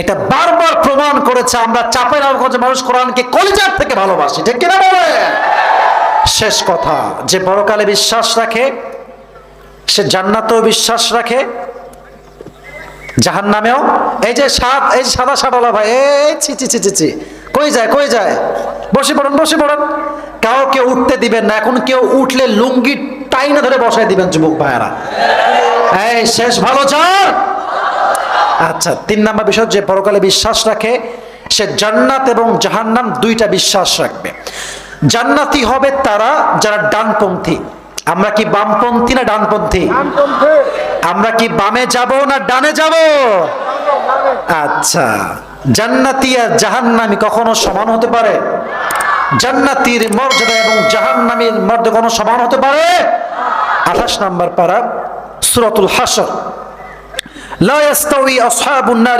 এটা বারবার প্রমাণ করেছে আমরা চাঁপাইনবাবগঞ্জের মানুষ কোরআনকে কলিজার থেকে ভালোবাসি, ঠিক কিনা বলে? শেষ কথা, যে পরকালে বিশ্বাস রাখে সে জান্নাতেও বিশ্বাস রাখে, জাহান্নামেও। এই যে সাদা শাড়ওয়ালা ভাই, এই ছি ছি ছি ছি ছি, কই যায়? বসে পড়েন। কাউকে উঠতে দিবেন না, এখন কেউ উঠলে লুঙ্গি টাইনা ধরে বসায় দিবেন যুবক ভাইয়ারা। এই শেষ ভালো চার। আচ্ছা, 3 নাম্বার বিষয়, যে পরকালে বিশ্বাস রাখে সে জান্নাত এবং জাহান্নাম দুইটা বিশ্বাস রাখবে। জান্নাতি হবে তারা যারা ডানপন্থী। আমরা কি বামপন্থী না ডানপন্থী? আমরা কি বামে যাব না ডানে যাব? আচ্ছা, জান্নাতি আর জাহান্নামী কখনো সমান হতে পারে? জান্নাতীর মর্যাদা এবং জাহান্নামীর মর্যাদা কখনো সমান হতে পারে? 28 নম্বর পারা, সূরাতুল হাসর। লা ইয়াস্তাউই আসহাবুন নার